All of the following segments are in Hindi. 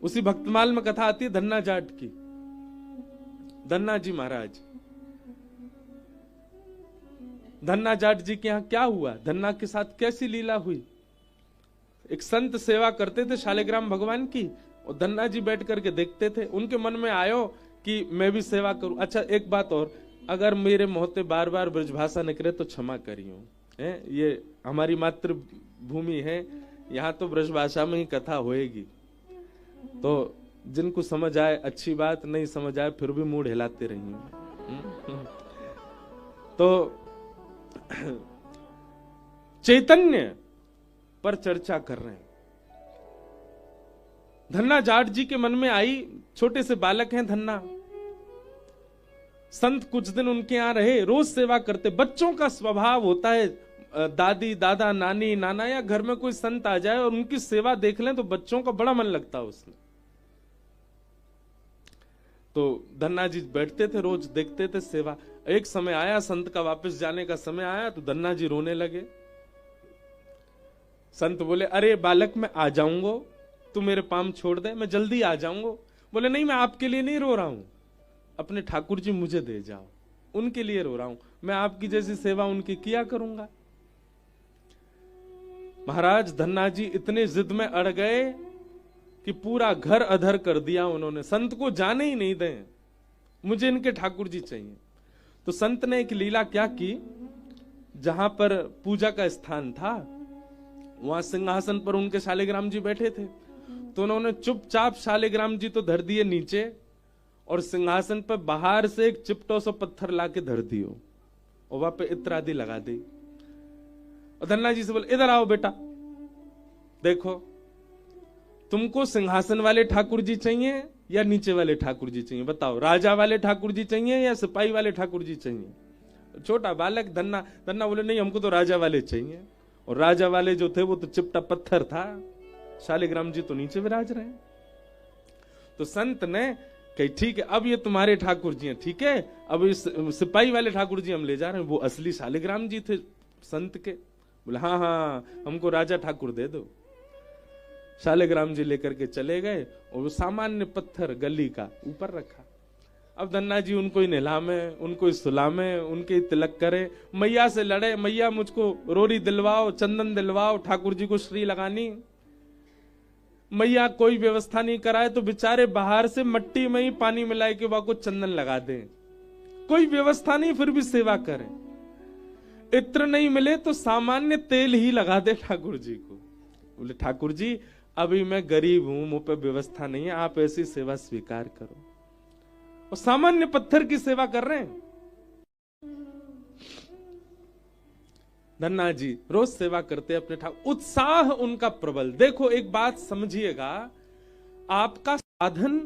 उसी भक्तमाल में कथा आती है धन्ना जाट की। धन्ना जी महाराज, धन्ना जाट जी के यहां क्या हुआ, धन्ना के साथ कैसी लीला हुई। एक संत सेवा करते थे शालिग्राम भगवान की, और धन्ना जी बैठ करके देखते थे। उनके मन में आयो कि मैं भी सेवा करूं। अच्छा एक बात और, अगर मेरे मुंह बार बार ब्रजभाषा निकले तो क्षमा करियो, ये हमारी मातृभूमि है, यहाँ तो ब्रजभाषा में ही कथा होएगी। तो जिनको समझ आए अच्छी बात, नहीं समझ आए फिर भी मूड हिलाते रहिए। तो चैतन्य पर चर्चा कर रहे हैं। धन्ना जाट जी के मन में आई, छोटे से बालक हैं धन्ना, संत कुछ दिन उनके यहां रहे, रोज सेवा करते। बच्चों का स्वभाव होता है, दादी दादा नानी नाना या घर में कोई संत आ जाए और उनकी सेवा देख लें तो बच्चों का बड़ा मन लगता है उसमें। तो धन्ना जी बैठते थे, रोज देखते थे सेवा। एक समय आया संत का वापस जाने का समय आया तो धन्ना जी रोने लगे। संत बोले, अरे बालक मैं आ जाऊंगा, तू मेरे पाम छोड़ दे, मैं जल्दी आ जाऊंगा। बोले नहीं, मैं आपके लिए नहीं रो रहा हूं, अपने ठाकुर जी मुझे दे जाओ, उनके लिए रो रहा हूं, मैं आपकी जैसी सेवा उनकी किया करूंगा। महाराज धन्ना जी इतने जिद में अड़ गए कि पूरा घर अधर कर दिया उन्होंने, संत को जाने ही नहीं दें, मुझे इनके ठाकुर जी चाहिए। तो संत ने एक लीला क्या की, जहां पर पूजा का स्थान था वहां सिंहासन पर उनके शालिग्राम जी बैठे थे, तो उन्होंने चुपचाप शालिग्राम जी तो धर दिए नीचे, और सिंहासन पर बाहर से एक चिपटो सा पत्थर लाके धर दियो और वहां पे इत्र आदि लगा दी। और धन्ना जी से बोले, इधर आओ बेटा, देखो तुमको सिंहासन वाले ठाकुर जी चाहिए या नीचे वाले ठाकुर जी चाहिए, बताओ, राजा वाले ठाकुर जी चाहिए या सिपाही वाले ठाकुर जी चाहिए। छोटा बालक धन्ना बोले, नहीं हमको तो राजा वाले चाहिए। और राजा वाले जो थे वो तो चिपटा पत्थर था, शालिग्राम जी तो नीचे विराज रहे। तो संत ने कही ठीक है, अब ये तुम्हारे ठाकुर जी हैं, ठीक है, अब इस सिपाही वाले ठाकुर जी हम ले जा रहे हैं। वो असली शालिग्राम जी थे संत के। बोले हाँ हाँ हमको राजा ठाकुर दे दो। शालिग्राम जी लेकर के चले गए और वो सामान्य पत्थर गली का ऊपर रखा। अब धन्ना जी उनको ही नहलामे, उनको ही सुलामे, उनके ही तिलक करे, मैया से लड़े, मैया मुझको रोरी दिलवाओ, चंदन दिलवाओ, ठाकुर जी को श्री लगानी। मैया कोई व्यवस्था नहीं कराए तो बेचारे बाहर से मट्टी में ही पानी मिलाए के वहां को चंदन लगा दें, कोई व्यवस्था नहीं, फिर भी सेवा करें। इत्र नहीं मिले तो सामान्य तेल ही लगा दे ठाकुर जी को। बोले ठाकुर जी अभी मैं गरीब हूं, मुंह पे व्यवस्था नहीं है, आप ऐसी सेवा स्वीकार करो। और सामान्य पत्थर की सेवा कर रहे हैं। धन्ना जी रोज सेवा करते अपने ठाकुर, उत्साह उनका प्रबल। देखो एक बात समझिएगा, आपका साधन,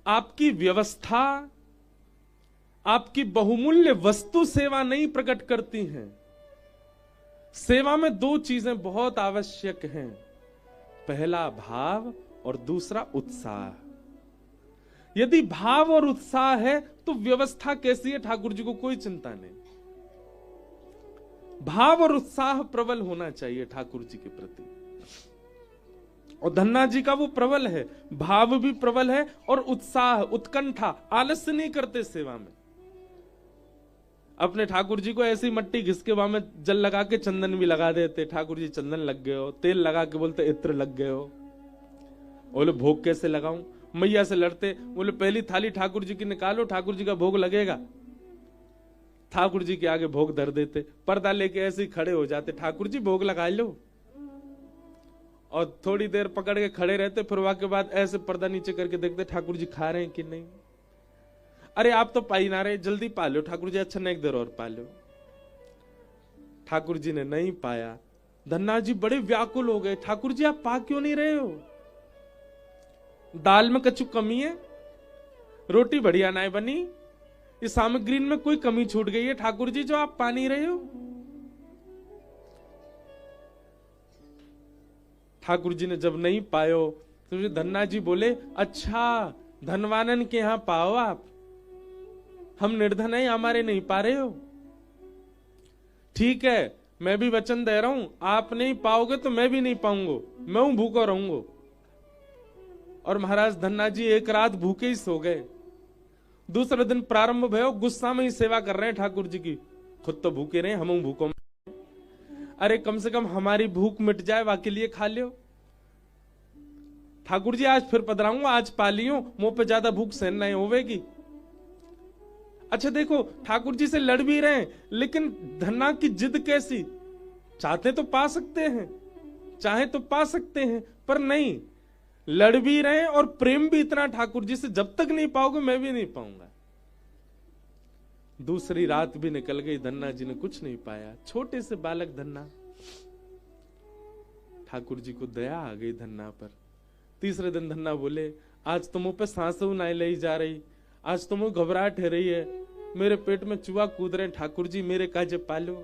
आपकी व्यवस्था, आपकी बहुमूल्य वस्तु सेवा नहीं प्रकट करती हैं। सेवा में दो चीजें बहुत आवश्यक हैं, पहला भाव और दूसरा उत्साह। यदि भाव और उत्साह है तो व्यवस्था कैसी है ठाकुर जी को कोई चिंता नहीं। भाव और उत्साह प्रबल होना चाहिए ठाकुर जी के प्रति, और धन्ना जी का वो प्रबल है, भाव भी प्रबल है और उत्साह, उत्कंठा, आलस्य नहीं करते सेवा में। अपने ठाकुर जी को ऐसी मट्टी घिस के वहां में जल लगा के चंदन भी लगा देते, ठाकुर जी चंदन लग गए हो, तेल लगा के बोलते इत्र लग गए हो। बोले भोग कैसे लगाऊं, मैया से लड़ते, बोले पहली थाली ठाकुर जी की निकालो, ठाकुर जी का भोग लगेगा। ठाकुर जी के आगे भोग धर देते, पर्दा लेके ऐसे ही खड़े हो जाते, ठाकुर जी भोग लगा लो, और थोड़ी देर पकड़ के खड़े रहते, फिर वहां के बाद ऐसे पर्दा नीचे करके देखते ठाकुर जी खा रहे हैं कि नहीं। अरे आप तो पाई ना रहे, जल्दी पा लो ठाकुर जी, अच्छा एक देर और पा लो। ठाकुर जी ने नहीं पाया। धन्ना जी बड़े व्याकुल हो गए, ठाकुर जी आप पा क्यों नहीं रहे हो, दाल में कछु कमी है, रोटी बढ़िया ना बनी, इस सामग्री में कोई कमी छूट गई है ठाकुर जी जो आप पा नहीं रहे हो। ठाकुर जी ने जब नहीं पायो तो धन्ना जी बोले, अच्छा धनवानन के यहां पाओ आप, हम निर्धन है हमारे नहीं पा रहे हो। ठीक है मैं भी वचन दे रहा हूं, आप नहीं पाओगे तो मैं भी नहीं पाऊंगा, मैं हूं भूखा रहूंगा, और महाराज धन्ना जी एक रात भूखे ही सो गए। दूसरे दिन प्रारंभ भयो, गुस्सा में ही सेवा कर रहे हैं ठाकुर जी की, खुद तो भूखे रहे, हम भूखों। अरे कम से कम हमारी भूख मिट जाए, वाके लिए खा लियो। ठाकुर जी आज फिर पधराऊंगा, आज पा लियो, मुंह पे ज्यादा भूख सहन नहीं होवेगी। अच्छा देखो, ठाकुर जी से लड़ भी रहे हैं, लेकिन धन्ना की जिद कैसी, चाहते तो पा सकते हैं, चाहे तो पा सकते हैं, पर नहीं, लड़ भी रहे हैं और प्रेम भी इतना ठाकुर जी से, जब तक नहीं पाओगे मैं भी नहीं पाऊंगा। दूसरी रात भी निकल गई, धन्ना जी ने कुछ नहीं पाया। छोटे से बालक धन्ना, ठाकुर जी को दया आ गई धन्ना पर। तीसरे दिन धन्ना बोले, आज तो मुंह पे सांसों नहीं लाई जा रही, आज तो मुंह घबराहट हो रही है, मेरे पेट में चूहा कूद रहे, ठाकुर जी मेरे काजे पालो।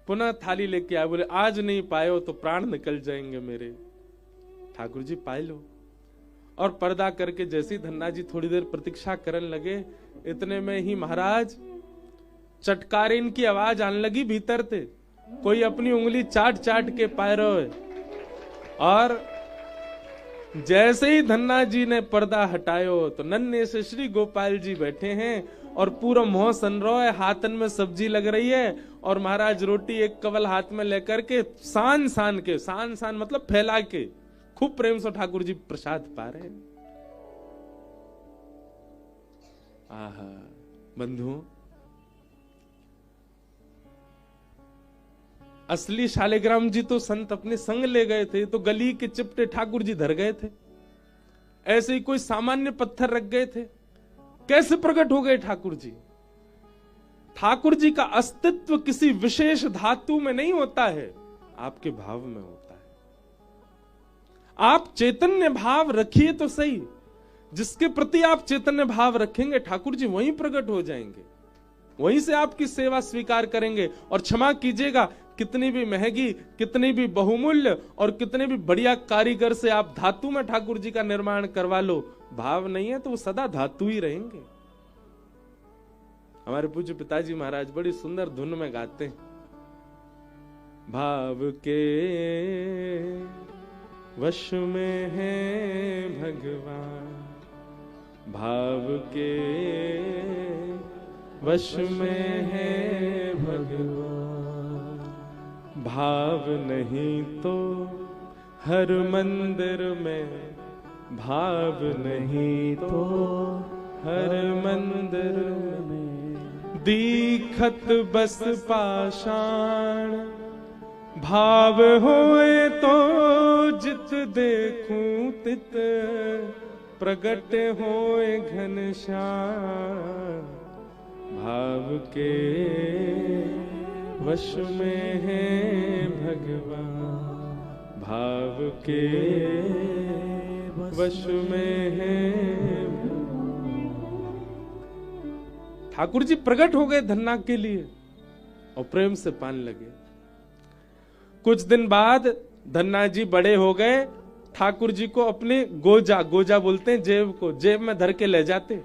पुनः थाली लेके आए, बोले आज नहीं पायो तो प्राण निकल जाएंगे मेरे, ठाकुर जी पाए लो। और पर्दा करके जैसी धन्ना जी थोड़ी देर प्रतीक्षा करने लगे, इतने में ही महाराज चटकारीन की आवाज आने लगी भीतर थे, कोई अपनी उंगली चाट चाट के पाए रहे। और जैसे ही धन्ना जी ने पर्दा हटायो तो नन्हे से श्री गोपाल जी बैठे हैं और पूरा मोह सन रो है, हाथन में सब्जी लग रही है और महाराज रोटी एक कवल हाथ में लेकर के सान सान के, सान सान मतलब फैला के, खूब प्रेम से ठाकुर जी प्रसाद पा रहे हैं। आहा बंधुओं, असली शालिग्राम जी तो संत अपने संग ले गए थे, तो गली के चिपटे ठाकुर जी धर गए थे, ऐसे ही कोई सामान्य पत्थर रख गए थे। कैसे प्रकट हो गए ठाकुर जी? ठाकुर जी का अस्तित्व किसी विशेष धातु में नहीं होता है, आपके भाव में होता है। आप चैतन्य भाव रखिए तो सही, जिसके प्रति आप चैतन्य भाव रखेंगे ठाकुर जी वहीं प्रकट हो जाएंगे, वहीं से आपकी सेवा स्वीकार करेंगे। और क्षमा कीजिएगा, कितनी भी महंगी, कितनी भी बहुमूल्य और कितने भी बढ़िया कारीगर से आप धातु में ठाकुर जी का निर्माण करवा लो, भाव नहीं है तो वो सदा धातु ही रहेंगे। हमारे पूज्य पिताजी महाराज बड़ी सुंदर धुन में गाते हैं, भाव के वश में है भगवान, भाव के वश में है भगवान, भाव नहीं तो हर मंदिर में, भाव नहीं तो हर मंदिर में, दीखत बस पाषाण, भाव होए तो जित देखूं तित, प्रगट होए घनश्याम, भाव के वश में है भगवान, भाव के वश में है। ठाकुर जी प्रकट हो गए धन्ना के लिए और प्रेम से पान लगे। कुछ दिन बाद धन्ना जी बड़े हो गए, ठाकुर जी को अपने गोजा, गोजा बोलते हैं जेब को, जेब में धर के ले जाते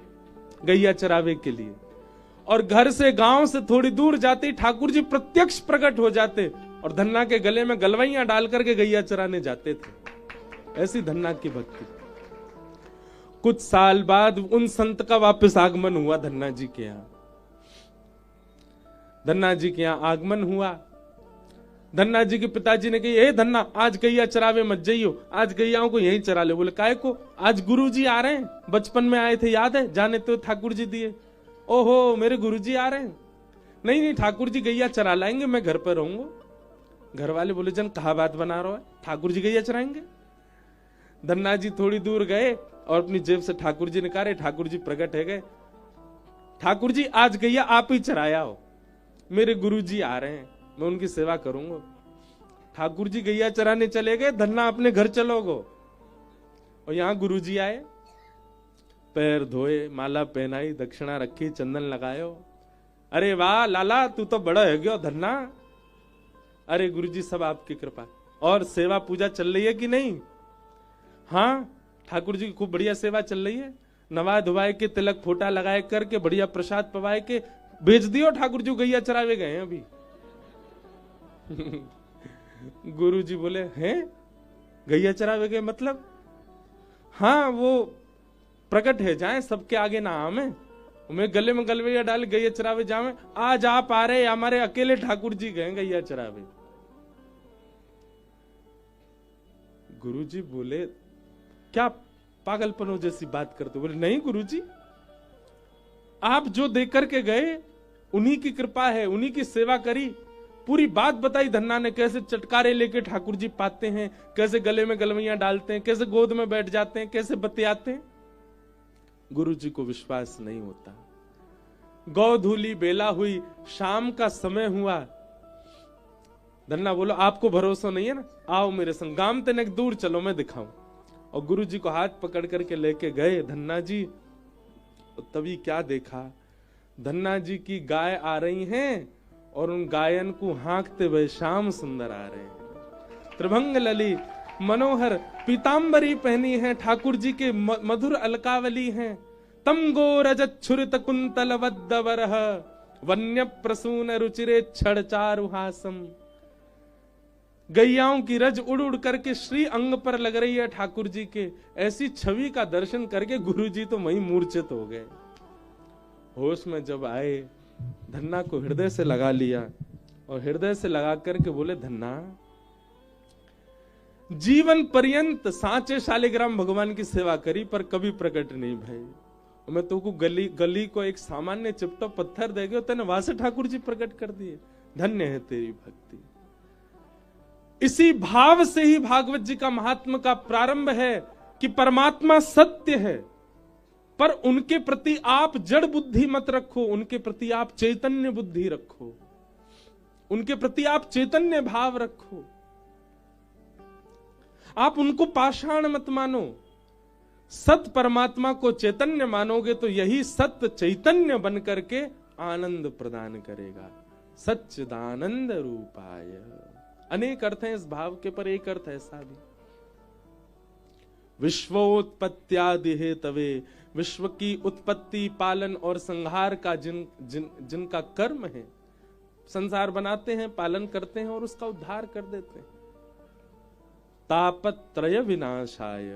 गैया चरावे के लिए, और घर से गांव से थोड़ी दूर जाते ठाकुर जी प्रत्यक्ष प्रकट हो जाते और धन्ना के गले में गलवैया डाल करके गैया चराने जाते थे। ऐसी धन्ना की भक्ति। कुछ साल बाद उन संत का वापस आगमन हुआ धन्ना जी के यहां। धन्ना जी के यहां आगमन हुआ। धन्ना जी के पिताजी ने कही, ए धन्ना आज गैया चरावे मत जाइयो, आज गैयाओं को यहीं चरा ले। बोले काहे को? आज गुरुजी आ रहे हैं, बचपन में आए थे याद है, जाने तो ठाकुर जी दिए। ओहो मेरे गुरुजी आ रहे हैं। नहीं नहीं ठाकुर जी गैया चरा लाएंगे, मैं घर पर रहूंगा। घर वाले बोले जन कहा बात बना रहा है, ठाकुर जी गैया चराएंगे। धन्ना जी थोड़ी दूर गए और अपनी जेब से ठाकुर जी निकाले, ठाकुर जी प्रकट है गए। ठाकुर जी आज गैया आप ही चराया हो, मेरे गुरुजी आ रहे हैं, मैं उनकी सेवा करूंगा। ठाकुर जी गैया चराने चले गए, धन्ना अपने घर चलोगो। और यहां गुरुजी आए, पैर धोए, माला पहनाई, दक्षिणा रखी, चंदन लगायो। अरे वाह लाला तू तो बड़ा है गयो धन्ना। अरे गुरुजी सब आपकी कृपा। और सेवा पूजा चल रही है कि नहीं? हाँ ठाकुर जी की खूब बढ़िया सेवा चल रही है। नवा धुवाए के, तिलक फोटा लगाए करके, बढ़िया प्रसाद पवाए के भेज दियो। ठाकुर जी गैया चरावे गए हैं अभी। गुरु जी बोले हैं गैया चरावे गए मतलब हाँ वो प्रकट है जाए सबके आगे ना आमे मैं गले में गलवैया डाल गैया चरावे जावे आज आप आ रहे हमारे अकेले ठाकुर जी गए गैया चरावे। गुरुजी बोले क्या पागलपनों जैसी बात करते, बोले नहीं गुरुजी आप जो देकर के गए उन्हीं की कृपा है, उन्हीं की सेवा करी। पूरी बात बताई धन्ना ने, कैसे चटकारे लेके ठाकुर जी पाते हैं, कैसे गले में गलवैया डालते हैं, कैसे गोद में बैठ जाते हैं, कैसे बतियाते हैं। गुरु जी को विश्वास नहीं होता। गौधूली बेला हुई, शाम का समय हुआ। धन्ना बोलो आपको भरोसा नहीं है ना, आओ मेरे संग, गांव तक दूर चलो मैं दिखाऊं। और गुरु जी को हाथ पकड़ करके लेके गए धन्ना जी। तभी क्या देखा, धन्ना जी की गाय आ रही हैं और उन गायन को हाँकते हुए श्याम सुंदर आ रहे हैं। त्रिभंग लली मनोहर पीतांबरी पहनी है, ठाकुर जी के मधुर अलकावली हैं। तम गो रजत छुरित कुंतल वद्दवरह वन्य प्रसून रुचिरे छड़ चारुहासम। गैयाओं की रज उड़ उड़ करके श्री अंग पर लग रही है ठाकुर जी के। ऐसी छवि का दर्शन करके गुरु जी तो वहीं मूर्छित हो गए। होश में जब आए, धन्ना को हृदय से लगा लिया और हृदय से लगा करके बोले धन्ना जीवन पर्यंत सांचे शालिग्राम भगवान की सेवा करी पर कभी प्रकट नहीं भाई। मैं तो को गली को एक सामान्य चिपटा पत्थर दे गया, तेने वहां से ठाकुर जी प्रकट कर दिए। धन्य है तेरी भक्ति। इसी भाव से ही भागवत जी का महात्म का प्रारंभ है कि परमात्मा सत्य है, पर उनके प्रति आप जड़ बुद्धि मत रखो, उनके प्रति आप चैतन्य बुद्धि रखो, उनके प्रति आप चैतन्य भाव रखो। आप उनको पाषाण मत मानो। सत परमात्मा को चैतन्य मानोगे तो यही सत्य चैतन्य बन करके आनंद प्रदान करेगा। सच्चिदानंद रूपाय। अनेक अर्थ हैं इस भाव के, पर एक अर्थ ऐसा भी, विश्वोत्पत्त्यादि हेतवे, विश्व की उत्पत्ति पालन और संहार का जिनका कर्म है, संसार बनाते हैं, पालन करते हैं और उसका उद्धार कर देते हैं। तापत्रय विनाशाय,